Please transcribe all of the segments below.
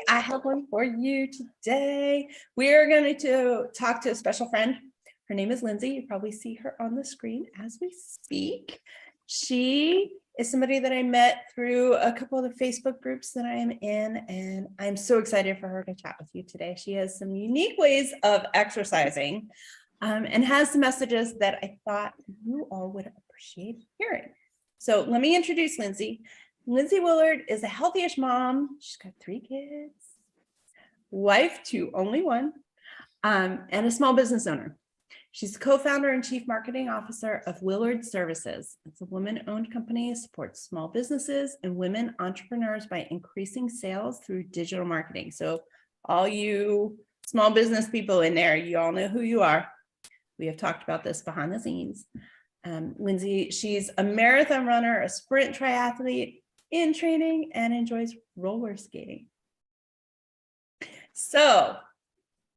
I have one for you today. We are going to talk to a special friend. Her name is Lindsey. You probably see her on the screen as we speak. She is somebody that I met through a couple of the Facebook groups that I am in, and I'm so excited for her to chat with you today. She has some unique ways of exercising and has some messages that I thought you all would appreciate hearing. So let me introduce Lindsey. Lindsey Willard is a healthy-ish mom. She's got 3 kids, wife to only one, and a small business owner. She's the co-founder and chief marketing officer of Willard Services. It's a woman-owned company, supports small businesses and women entrepreneurs by increasing sales through digital marketing. So all you small business people in there, you all know who you are. We have talked about this behind the scenes. Lindsey, she's a marathon runner, a sprint triathlete in training, and enjoys roller skating. So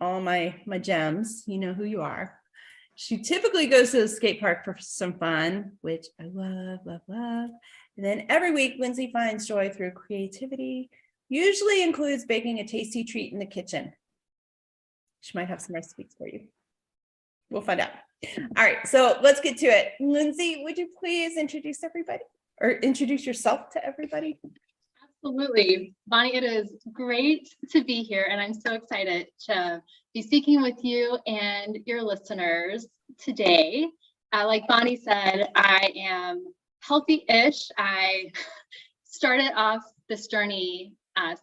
all my gems, you know who you are. She typically goes to the skate park for some fun, which I love, love, love. And then every week, Lindsey finds joy through creativity, usually includes baking a tasty treat in the kitchen. She might have some recipes for you. We'll find out. All right, so let's get to it. Lindsey, would you please introduce everybody or introduce yourself to everybody? Absolutely. Bonnie, it is great to be here, and I'm so excited to be speaking with you and your listeners today. Like Bonnie said, I am healthy-ish. I started off this journey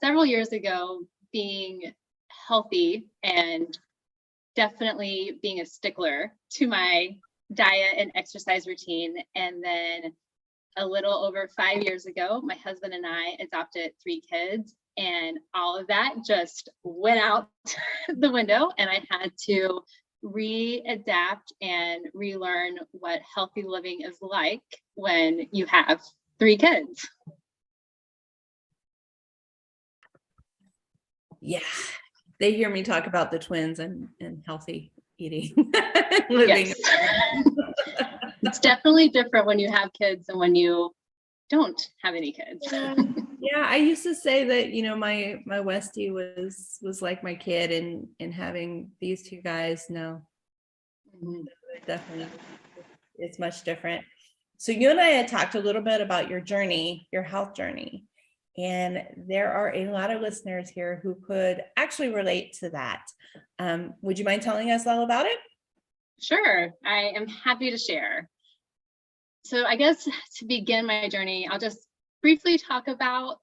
several years ago being healthy and definitely being a stickler to my diet and exercise routine. And then a little over 5 years ago, my husband and I adopted 3 kids, and all of that just went out the window, and I had to readapt and relearn what healthy living is like when you have 3 kids. Yeah, they hear me talk about the twins and healthy eating. Living. Yes. It's definitely different when you have kids and when you don't have any kids. Yeah, I used to say that, you know, my Westie was like my kid, and having these 2 guys, no, definitely it's much different. So you and I had talked a little bit about your journey, your health journey, and there are a lot of listeners here who could actually relate to that. Would you mind telling us all about it? Sure, I am happy to share. So I guess to begin my journey, I'll just briefly talk about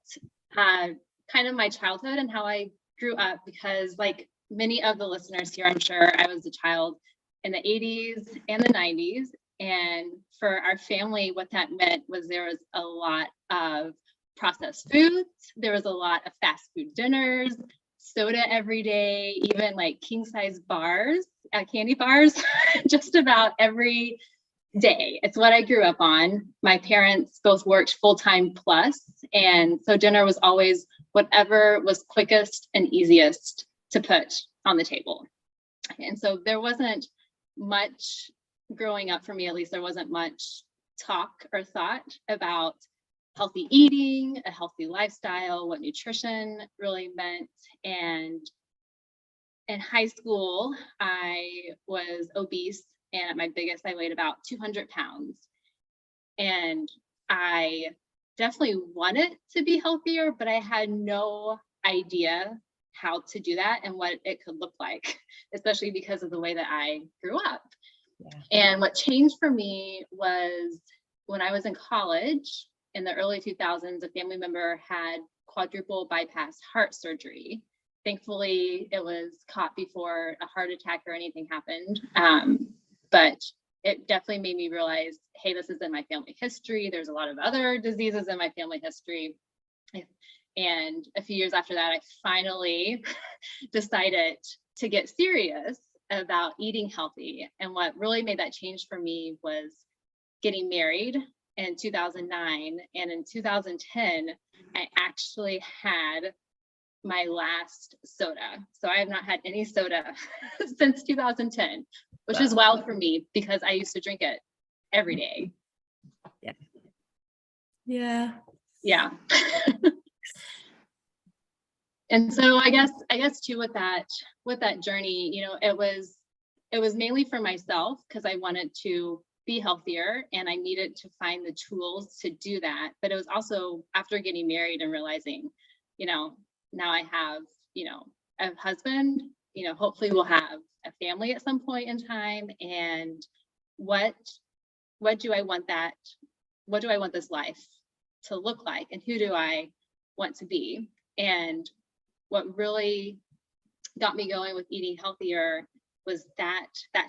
kind of my childhood and how I grew up, because like many of the listeners here, I'm sure I was a child in the 80s and the 90s. And for our family, what that meant was there was a lot of processed foods. There was a lot of fast food dinners, soda every day, even like king size bars, candy bars, just about every day. It's what I grew up on. My parents both worked full-time plus, and so dinner was always whatever was quickest and easiest to put on the table. And so there wasn't much growing up for me, at least there wasn't much talk or thought about healthy eating, a healthy lifestyle, what nutrition really meant. And in high school, I was obese, and at my biggest, I weighed about 200 pounds. And I definitely wanted to be healthier, but I had no idea how to do that and what it could look like, especially because of the way that I grew up. Yeah. And what changed for me was when I was in college in the early 2000s, a family member had quadruple bypass heart surgery. Thankfully, it was caught before a heart attack or anything happened. But it definitely made me realize, hey, this is in my family history. There's a lot of other diseases in my family history. And a few years after that, I finally decided to get serious about eating healthy. And what really made that change for me was getting married in 2009. And in 2010, I actually had my last soda. So I have not had any soda since 2010, which is wild for me because I used to drink it every day. Yeah. Yeah. Yeah. And so I guess too with that journey, you know, it was mainly for myself because I wanted to be healthier and I needed to find the tools to do that. But it was also after getting married and realizing, you know, now I have, you know, a husband, you know, hopefully we'll have a family at some point in time. And what do I want this life to look like? And who do I want to be? And what really got me going with eating healthier was that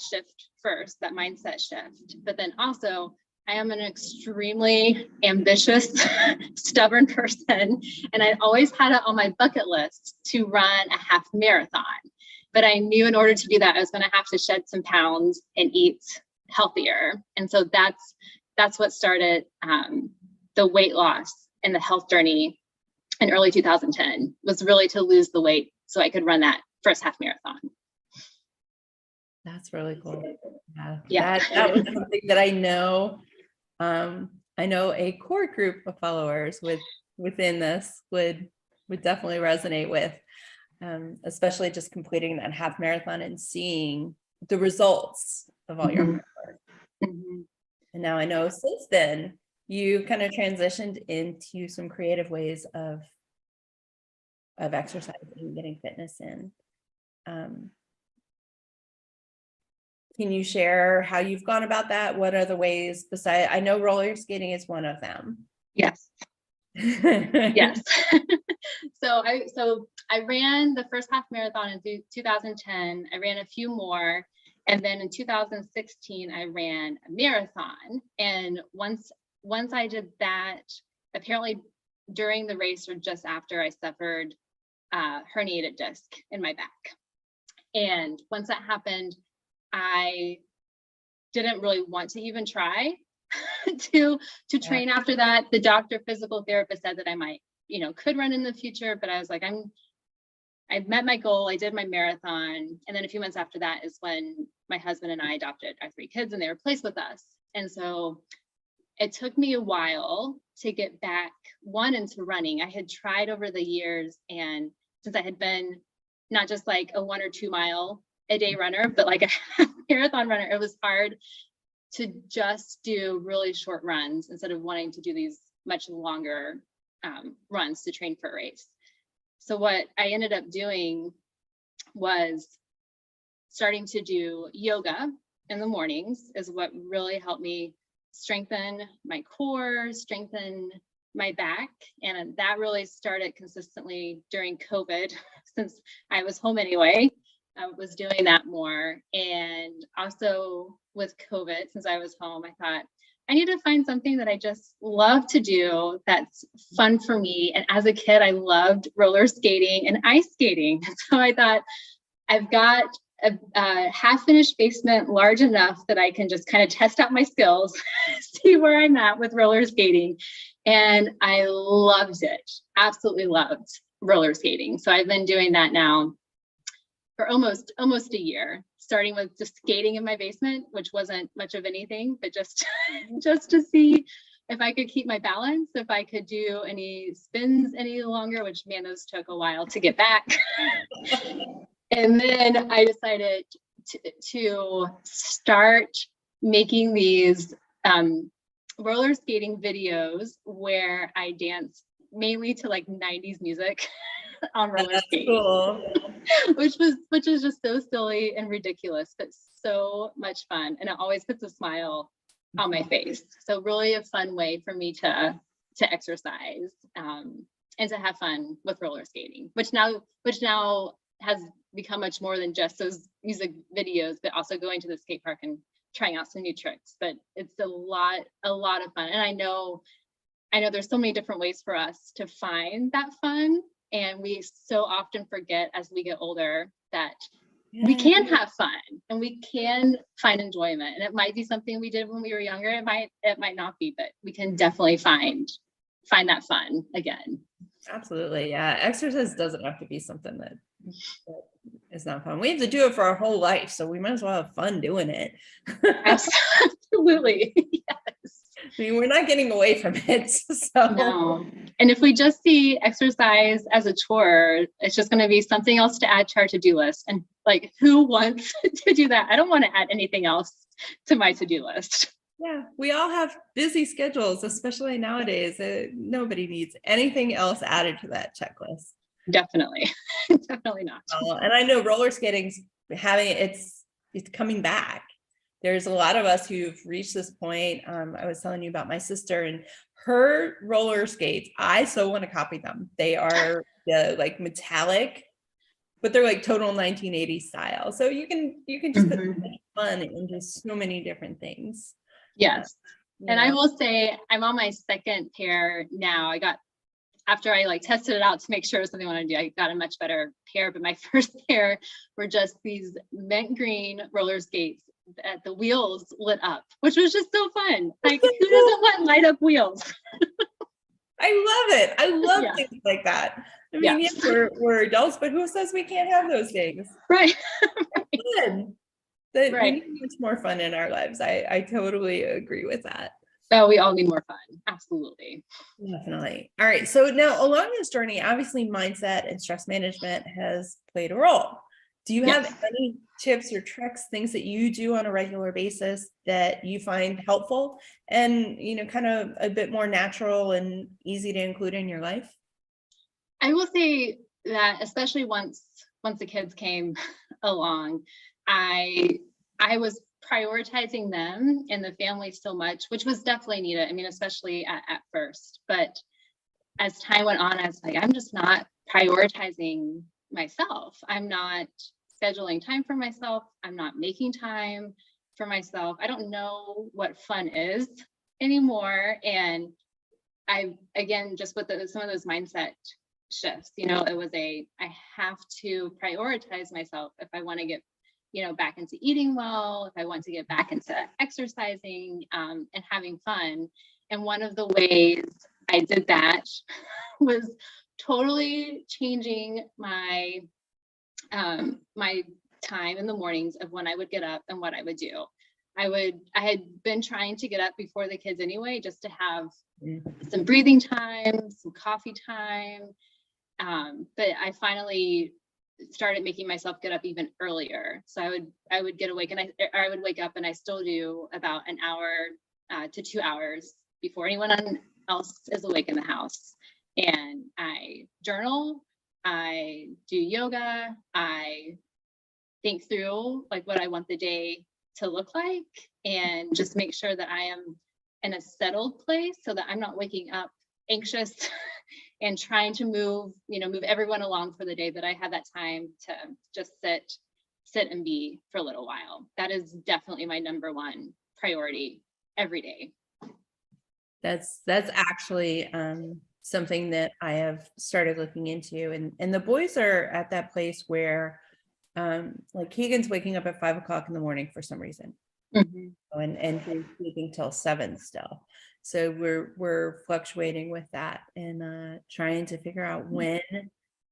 shift first, that mindset shift. But then also, I am an extremely ambitious, stubborn person, and I always had it on my bucket list to run a half marathon. But I knew in order to do that, I was going to have to shed some pounds and eat healthier. And so that's what started the weight loss and the health journey in early 2010, was really to lose the weight so I could run that first half marathon. That's really cool. Yeah. That was something that I know. I know a core group of followers within this would definitely resonate with, especially just completing that half marathon and seeing the results of all your hard work. Mm-hmm. And now I know since then you kind of transitioned into some creative ways of exercising, getting fitness in. Can you share how you've gone about that? What are the ways besides, I know roller skating is one of them. Yes. Yes. So I ran the first half marathon in 2010. I ran a few more. And then in 2016, I ran a marathon. And once I did that, apparently during the race or just after, I suffered herniated disc in my back. And once that happened, I didn't really want to even try to train after that. The doctor, physical therapist said that I might, you know, could run in the future, but I was like, I met my goal. I did my marathon. And then a few months after that is when my husband and I adopted our 3 kids and they were placed with us. And so it took me a while to get back into running. I had tried over the years, and since I had been not just like a 1 or 2 mile a day runner, but like a marathon runner, it was hard to just do really short runs instead of wanting to do these much longer runs to train for a race. So what I ended up doing was starting to do yoga in the mornings is what really helped me strengthen my core, strengthen my back. And that really started consistently during COVID, since I was home anyway. I was doing that more. And also with COVID, since I was home, I thought I need to find something that I just love to do that's fun for me. And as a kid, I loved roller skating and ice skating. So I thought, I've got a half-finished basement large enough that I can just kind of test out my skills, see where I'm at with roller skating. And I loved it, absolutely loved roller skating. So I've been doing that now for almost a year, starting with just skating in my basement, which wasn't much of anything, but just to see if I could keep my balance, if I could do any spins any longer, which, man, those took a while to get back. And then I decided to start making these roller skating videos where I dance mainly to like 90s music on roller skating. Cool. which is just so silly and ridiculous, but so much fun. And it always puts a smile on my face. So really a fun way for me to exercise and to have fun with roller skating, which now has become much more than just those music videos, but also going to the skate park and trying out some new tricks. But it's a lot of fun. And I know there's so many different ways for us to find that fun. And we so often forget as we get older that we can have fun and we can find enjoyment. And it might be something we did when we were younger. It might not be, but we can definitely find that fun again. Absolutely. Yeah. Exercise doesn't have to be something that is not fun. We have to do it for our whole life. So we might as well have fun doing it. Absolutely. Yes. mean, we're not getting away from it. So No. And if we just see exercise as a chore, it's just going to be something else to add to our to-do list. And like, who wants to do that? I don't want to add anything else to my to-do list. yeah, we all have busy schedules, especially nowadays. Nobody needs anything else added to that checklist. Definitely. Definitely not. And I know roller skating's it's coming back. There's a lot of us who've reached this point. I was telling you about my sister and her roller skates. I so want to copy them. They are like metallic, but they're like total 1980s style. So you can just put so much fun into so many different things. Yes. And I will say I'm on my second pair now. After I like tested it out to make sure it was something I want to do, I got a much better pair, but my first pair were just these mint green roller skates that the wheels lit up, which was just so fun. Like, who doesn't want light up wheels? I love it. I love things like that. I mean, yes, we're adults, but who says we can't have those things? Right. Good. We need much more fun in our lives. I totally agree with that. So we all need more fun. Absolutely. Definitely. All right. So now along this journey, obviously mindset and stress management has played a role. Do you have any tips or tricks, things that you do on a regular basis that you find helpful and, kind of a bit more natural and easy to include in your life? I will say that especially once the kids came along, I was prioritizing them and the family so much, which was definitely needed. I mean, especially at first, but as time went on, I was like, I'm just not prioritizing myself. I'm not scheduling time for myself. I'm not making time for myself. I don't know what fun is anymore. And again, just with some of those mindset shifts, it was I have to prioritize myself if I want to get back into eating well, if I want to get back into exercising and having fun. And one of the ways I did that was totally changing my my time in the mornings of when I would get up and what I would do. I had been trying to get up before the kids anyway, just to have some breathing time, some coffee time. But I finally started making myself get up even earlier. So I would get awake and I would wake up, and I still do about an hour to 2 hours before anyone else is awake in the house. And I journal, I do yoga, I think through like what I want the day to look like, and just make sure that I am in a settled place so that I'm not waking up anxious and trying to move everyone along for the day, that I have that time to just sit and be for a little while. That is definitely my number one priority every day. That's actually something that I have started looking into, and the boys are at that place where like Keegan's waking up at 5 o'clock in the morning for some reason. And he's sleeping till 7 still. So we're fluctuating with that and trying to figure out when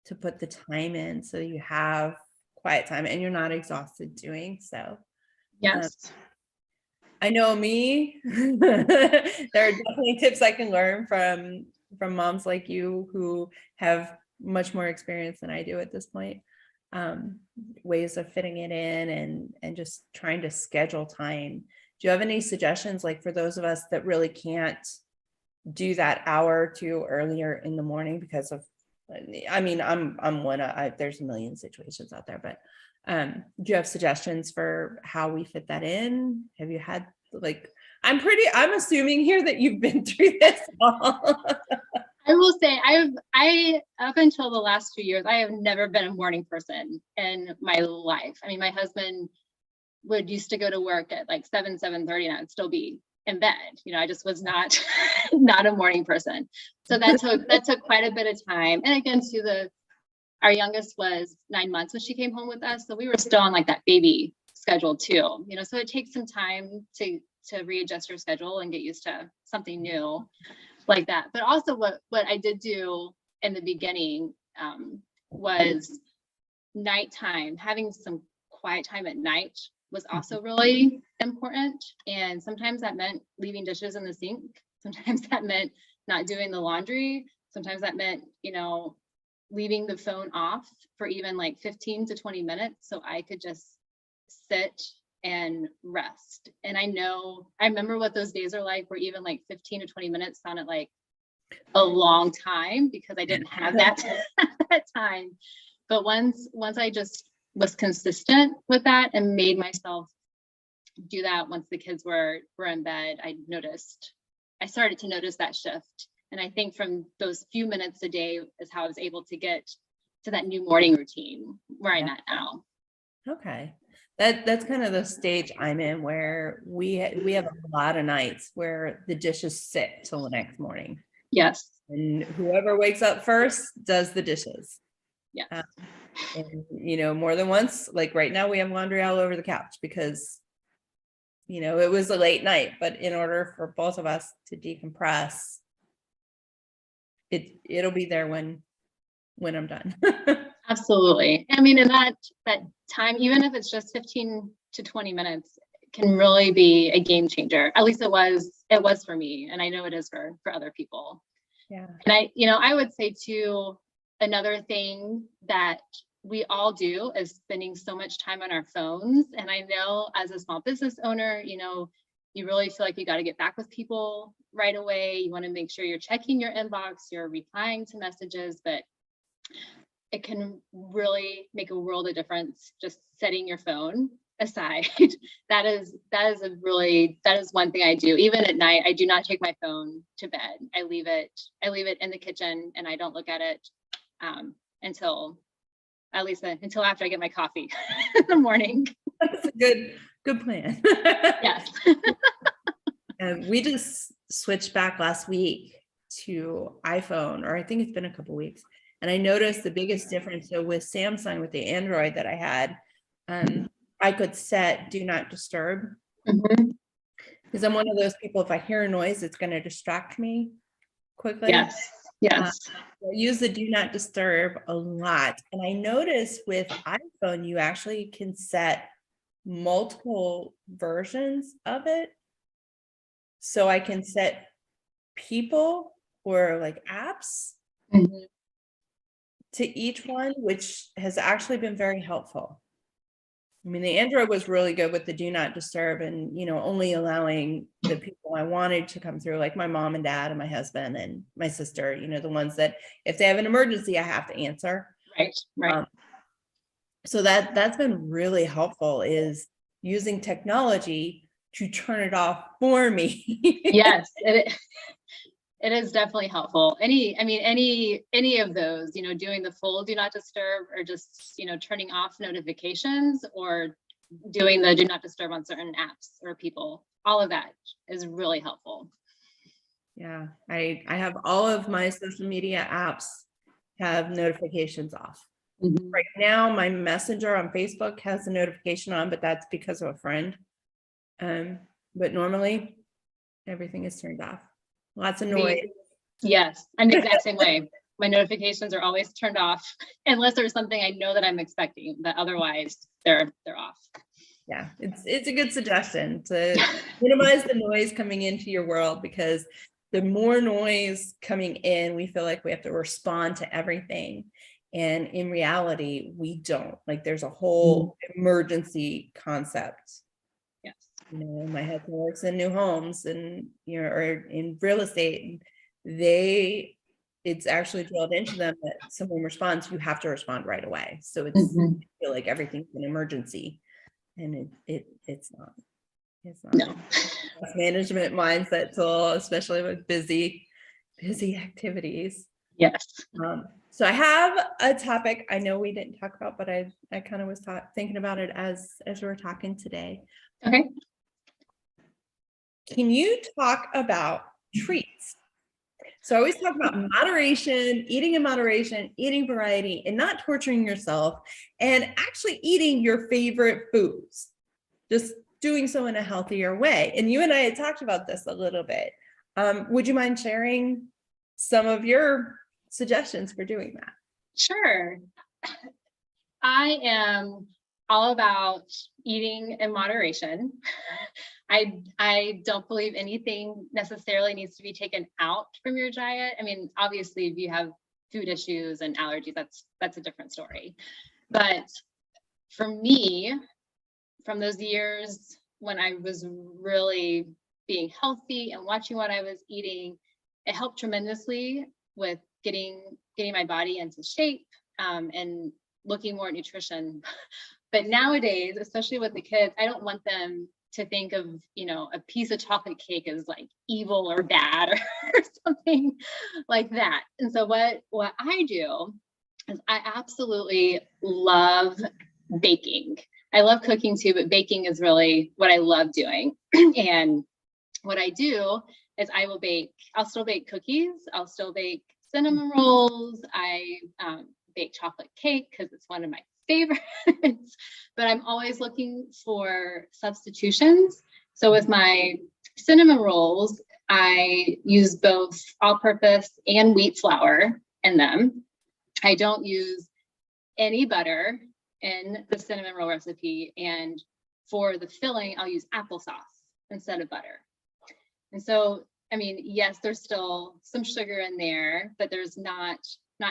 to put the time in so you have quiet time and you're not exhausted doing so. Yes. I know me. There are definitely tips I can learn from moms like you who have much more experience than I do at this point. Ways of fitting it in and just trying to schedule time. Do you have any suggestions, like for those of us that really can't do that hour or two earlier in the morning because of, I mean, I'm one, there's a million situations out there, but do you have suggestions for how we fit that in? Have you had I'm assuming here that you've been through this all. I will say I up until the last 2 years, I have never been a morning person in my life. I mean, my husband used to go to work at like 7:30 and I'd still be in bed. I just was not a morning person. So that took quite a bit of time. And again, our youngest was 9 months when she came home with us. So we were still on like that baby schedule too, so it takes some time to readjust your schedule and get used to something new like that. But also what I did do in the beginning was nighttime, having some quiet time at night was also really important. And sometimes that meant leaving dishes in the sink. Sometimes that meant not doing the laundry. Sometimes that meant, leaving the phone off for even like 15 to 20 minutes so I could just sit and rest. And I remember what those days are like, where even like 15 to 20 minutes sounded like a long time because I didn't have that at that time. But once I just was consistent with that and made myself do that once the kids were in bed, I started to notice that shift. And I think from those few minutes a day is how I was able to get to that new morning routine where I'm at now. Okay. That's kind of the stage I'm in, where we have a lot of nights where the dishes sit till the next morning. Yes. And whoever wakes up first does the dishes. Yes. And, more than once, like right now we have laundry all over the couch because, it was a late night, but in order for both of us to decompress, it'll be there when I'm done. Absolutely. I mean, and that time, even if it's just 15 to 20 minutes, can really be a game changer. At least it was for me. And I know it is for other people. Yeah. And I would say too, another thing that we all do is spending so much time on our phones. And I know as a small business owner, you really feel like you got to get back with people right away. You want to make sure you're checking your inbox, you're replying to messages, but it can really make a world of difference just setting your phone aside. That is one thing I do. Even at night, I do not take my phone to bed. I leave it in the kitchen and I don't look at it until after I get my coffee in the morning. That's a good plan. Yes. And we just switched back last week to iPhone, or I think it's been a couple weeks. And I noticed the biggest difference. So with Samsung, with the Android that I had, I could set do not disturb. Because I'm one of those people, if I hear a noise, it's going to distract me quickly. Yes. I use the do not disturb a lot. And I noticed with iPhone, you actually can set multiple versions of it. So I can set people or like apps to each one, which has actually been very helpful. I mean, the Android was really good with the do not disturb and, only allowing the people I wanted to come through, like my mom and dad and my husband and my sister, the ones that if they have an emergency, I have to answer. Right. So that's been really helpful, is using technology to turn it off for me. Yes, it is definitely helpful. Any of those, doing the full do not disturb, or just, turning off notifications, or doing the do not disturb on certain apps or people, all of that is really helpful. Yeah, I have all of my social media apps have notifications off. Right now, my messenger on Facebook has a notification on, but that's because of a friend. But normally everything is turned off. Lots of noise. Yes, I'm the exact same way. My notifications are always turned off unless there's something I know that I'm expecting, but otherwise they're off. Yeah, it's a good suggestion to minimize the noise coming into your world, because the more noise coming in, we feel like we have to respond to everything. And in reality, we don't. Like, there's a whole emergency concept. Yes. My husband works in new homes and, or in real estate, and it's actually drilled into them that someone responds, you have to respond right away. So it's I feel like everything's an emergency, and it's not. It's not. No. Management mindset tool, especially with busy activities. Yes. So I have a topic I know we didn't talk about, but I kind of was thinking about it as we were talking today. Okay. Can you talk about treats? So I always talk about moderation, eating in moderation, eating variety, and not torturing yourself, and actually eating your favorite foods, just doing so in a healthier way. And you and I had talked about this a little bit. Would you mind sharing some of your suggestions for doing that? Sure. I am all about eating in moderation. I don't believe anything necessarily needs to be taken out from your diet. I mean, obviously, if you have food issues and allergies, that's a different story. But for me, from those years when I was really being healthy and watching what I was eating, it helped tremendously with getting my body into shape and looking more at nutrition. But nowadays, especially with the kids, I don't want them to think of, a piece of chocolate cake as like evil or bad or something like that. And so what I do is I absolutely love baking. I love cooking too, but baking is really what I love doing. And what I do is I'll still bake cookies. I'll still bake cinnamon rolls. I bake chocolate cake because it's one of my favorites, but I'm always looking for substitutions. So with my cinnamon rolls, I use both all-purpose and wheat flour in them. I don't use any butter in the cinnamon roll recipe. And for the filling, I'll use applesauce instead of butter. And so, I mean, yes, there's still some sugar in there, but there's not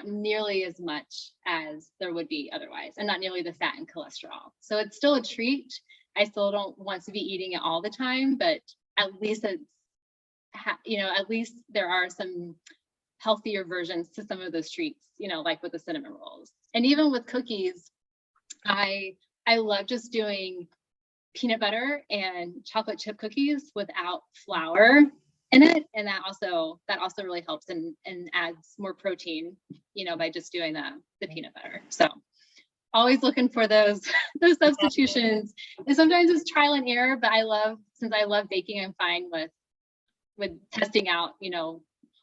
nearly as much as there would be otherwise, and not nearly the fat and cholesterol. So it's still a treat. I still don't want to be eating it all the time, but at least at least there are some healthier versions to some of those treats, like with the cinnamon rolls. And even with cookies, I love just doing peanut butter and chocolate chip cookies without flour in it, and that also really helps and adds more protein, by just doing the peanut butter. So always looking for those substitutions, and sometimes it's trial and error, but since I love baking, I'm fine with testing out,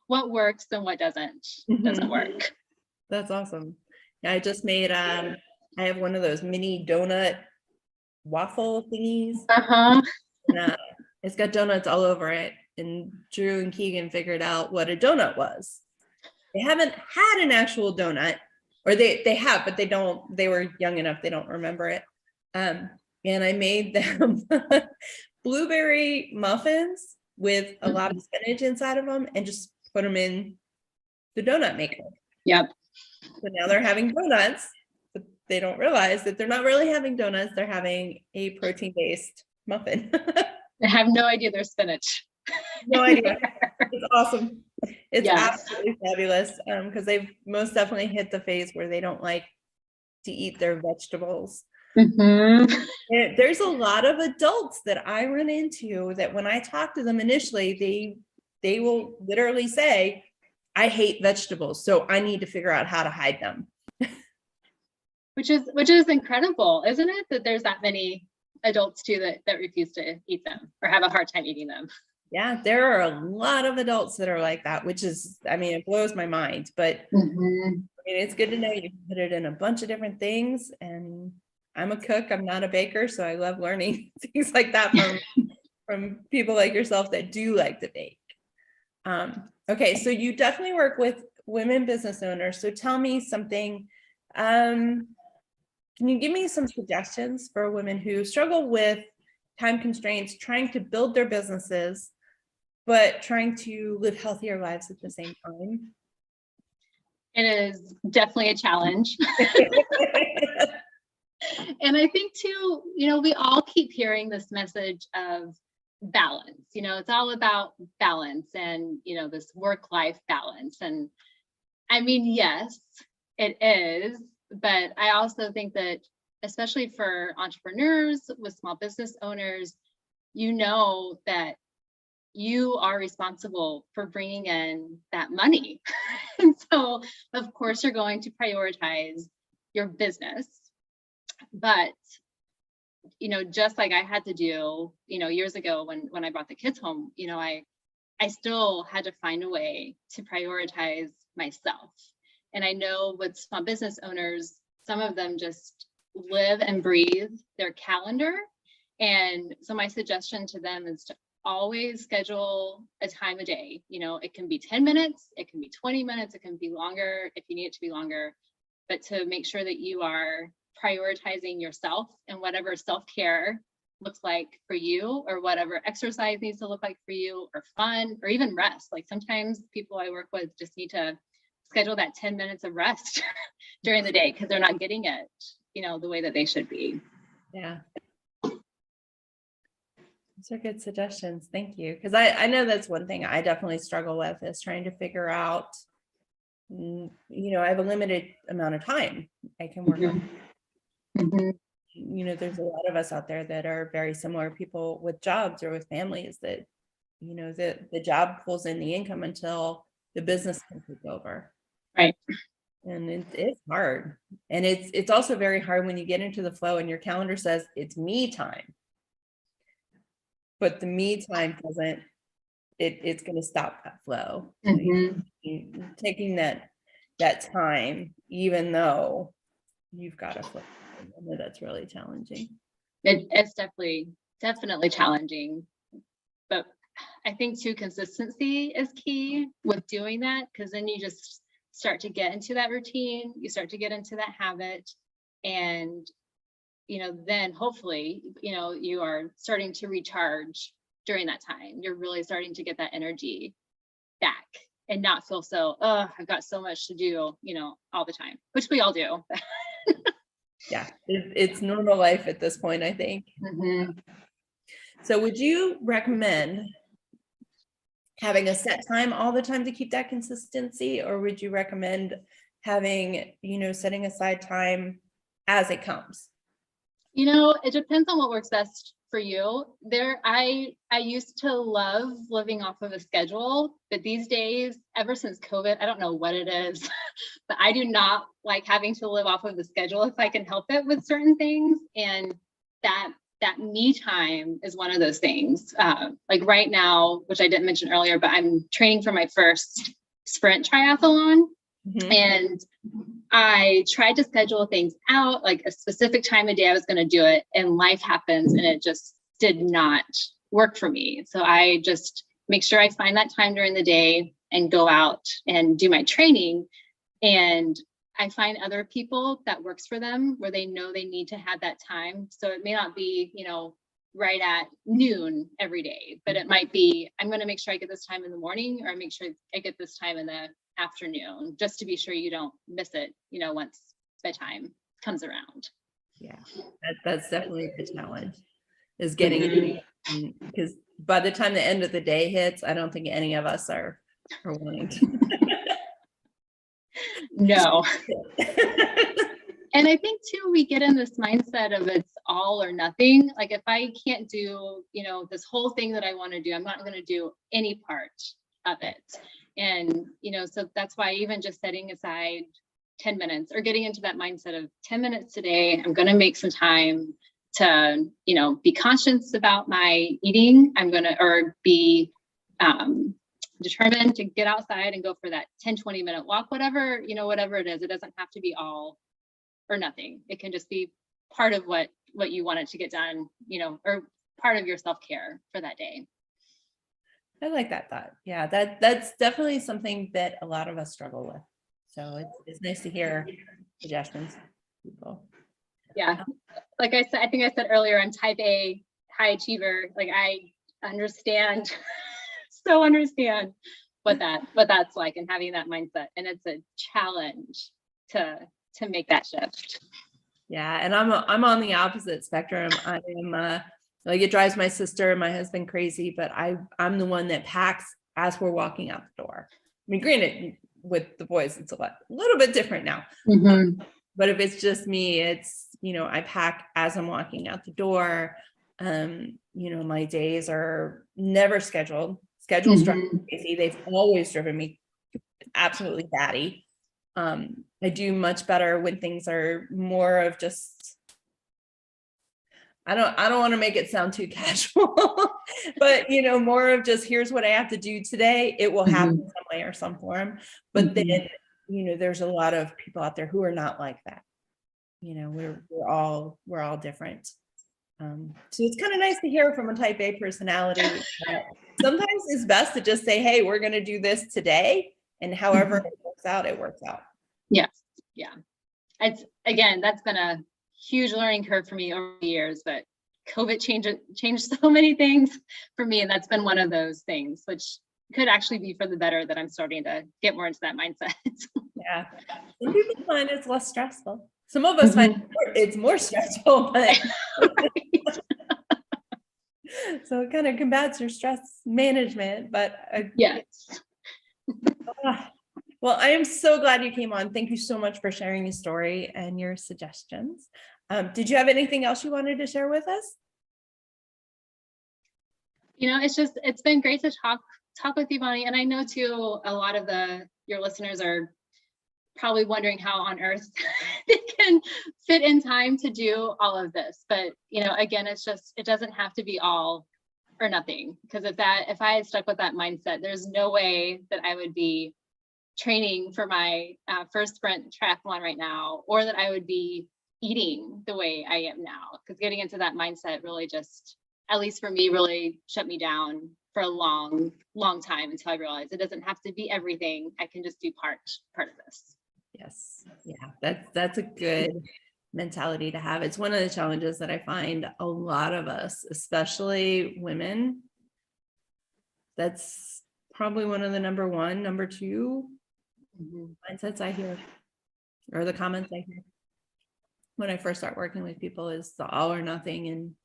what works and what doesn't work. That's awesome. Yeah, I just made I have one of those mini donut waffle thingies. And, it's got donuts all over it. And Drew and Keegan figured out what a donut was. They haven't had an actual donut, or they have, but they were young enough, they don't remember it. And I made them blueberry muffins with a lot of spinach inside of them and just put them in the donut maker. Yep. So now they're having donuts, but they don't realize that they're not really having donuts. They're having a protein-based muffin. I have no idea there's spinach. No idea. It's awesome. It's absolutely fabulous because they've most definitely hit the phase where they don't like to eat their vegetables. There's a lot of adults that I run into that when I talk to them initially, they will literally say, I hate vegetables, so I need to figure out how to hide them. Which is incredible, isn't it? That there's that many adults too that refuse to eat them or have a hard time eating them. Yeah, there are a lot of adults that are like that, which is, I mean, it blows my mind, but I mean, it's good to know you can put it in a bunch of different things. And I'm a cook, I'm not a baker, so I love learning things like that from people like yourself that do like to bake. Okay, so you definitely work with women business owners. So tell me something. Can you give me some suggestions for women who struggle with time constraints, trying to build their businesses, but trying to live healthier lives at the same time? It is definitely a challenge. And I think too, we all keep hearing this message of balance. It's all about balance and, this work-life balance. And I mean, yes, it is. But I also think that, especially for entrepreneurs with small business owners, that you are responsible for bringing in that money. And so, of course, you're going to prioritize your business. But, just like I had to do, years ago when I brought the kids home, I still had to find a way to prioritize myself. And I know with small business owners, some of them just live and breathe their calendar. And so my suggestion to them is to always schedule a time of day. It can be 10 minutes, it can be 20 minutes, it can be longer if you need it to be longer, but to make sure that you are prioritizing yourself and whatever self-care looks like for you, or whatever exercise needs to look like for you, or fun, or even rest. Like sometimes people I work with just need to schedule that 10 minutes of rest during the day because they're not getting it, the way that they should be. Yeah. Those are good suggestions. Thank you. Because I know that's one thing I definitely struggle with, is trying to figure out, I have a limited amount of time I can work on. There's a lot of us out there that are very similar, people with jobs or with families that, the job pulls in the income until the business can take over. Right. And it's hard. And it's also very hard when you get into the flow and your calendar says it's me time. But the me time doesn't, it's going to stop that flow. Taking that time, even though you've got a flow, I know that's really challenging. It's definitely challenging. But I think too, consistency is key with doing that, because then you just start to get into that routine, you start to get into that habit, and then hopefully, you are starting to recharge during that time. You're really starting to get that energy back and not feel so, I've got so much to do, all the time, which we all do. Yeah, it's normal life at this point, I think. So would you recommend having a set time all the time to keep that consistency, or would you recommend having, setting aside time as it comes? It depends on what works best for you. I used to love living off of a schedule, but these days, ever since COVID, I don't know what it is, but I do not like having to live off of the schedule if I can help it with certain things. And that me time is one of those things. Like right now, which I didn't mention earlier, but I'm training for my first sprint triathlon. And I tried to schedule things out, like a specific time of day I was going to do it, and life happens and it just did not work for me. So I just make sure I find that time during the day and go out and do my training. And I find other people that works for them where they know they need to have that time. So it may not be, right at noon every day, but it might be, I'm going to make sure I get this time in the morning, or make sure I get this time in the afternoon, just to be sure you don't miss it, once bedtime comes around. Yeah, that's definitely the challenge, is getting it, because by the time the end of the day hits, I don't think any of us are wanting to. No. And I think too, we get in this mindset of it's all or nothing. Like if I can't do, this whole thing that I want to do, I'm not going to do any part of it. And, so that's why even just setting aside 10 minutes, or getting into that mindset of 10 minutes today, I'm going to make some time to, be conscious about my eating. I'm going to, or be determined to get outside and go for that 10-20 minute walk, whatever it is. It doesn't have to be all or nothing. It can just be part of what you wanted to get done, or part of your self-care for that day. I like that thought. Yeah, that's definitely something that a lot of us struggle with. So it's nice to hear suggestions from people. Yeah, like I said, I think I said earlier, I'm type A high achiever. Like I understand, so understand what that's like, and having that mindset. And it's a challenge to make that shift. Yeah, and I'm on the opposite spectrum. I am like, it drives my sister and my husband crazy, but I'm the one that packs as we're walking out the door. I mean, granted, with the boys, it's a little bit different now. But if it's just me, it's, I pack as I'm walking out the door. My days are never scheduled. Schedules drive me crazy. They've always driven me absolutely batty. I do much better when things are more of just, I don't want to make it sound too casual, but more of just, here's what I have to do today. It will happen some way or some form. But then, there's a lot of people out there who are not like that. We're all different. So it's kind of nice to hear from a type A personality. Sometimes it's best to just say, hey, we're going to do this today. And however it works out, it works out. Yes. Yeah. It's, again, that's been a huge learning curve for me over the years, but COVID changed so many things for me. And that's been one of those things, which could actually be for the better, that I'm starting to get more into that mindset. Yeah. Some people find it's less stressful. Some of us find it's more stressful, but so it kind of combats your stress management. But Yes. Well, I am so glad you came on. Thank you so much for sharing your story and your suggestions. Did you have anything else you wanted to share with us? It's been great to talk with you, Bonnie. And I know too, a lot of your listeners are probably wondering how on earth they can fit in time to do all of this. But, again, it doesn't have to be all or nothing, because if I had stuck with that mindset, there's no way that I would be training for my first sprint triathlon right now, or that I would be eating the way I am now, because getting into that mindset really just, at least for me, really shut me down for a long time, until I realized it doesn't have to be everything. I can just do part of this. Yes. Yeah, that's a good mentality to have. It's one of the challenges that I find a lot of us, especially women, that's probably one of the number two mindsets I hear, or the comments I hear when I first start working with people, is the all or nothing, and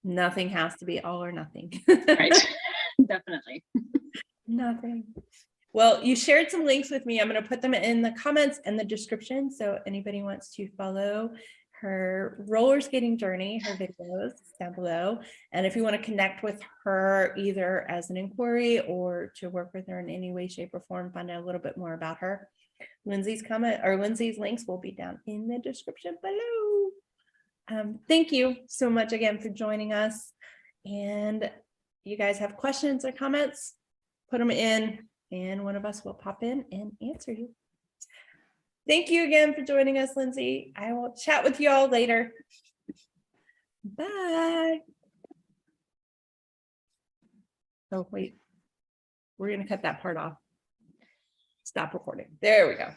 nothing has to be all or nothing. Right. Definitely. Nothing. Well, you shared some links with me. I'm going to put them in the comments and the description, so anybody wants to follow her roller skating journey, her videos down below. And if you want to connect with her either as an inquiry or to work with her in any way, shape, or form, find out a little bit more about her, Lindsey's links will be down in the description below. Thank you so much again for joining us. And you guys have questions or comments, put them in, and one of us will pop in and answer you. Thank you again for joining us, Lindsey. I will chat with you all later. Bye. Oh, wait. We're going to cut that part off. Stop recording. There we go.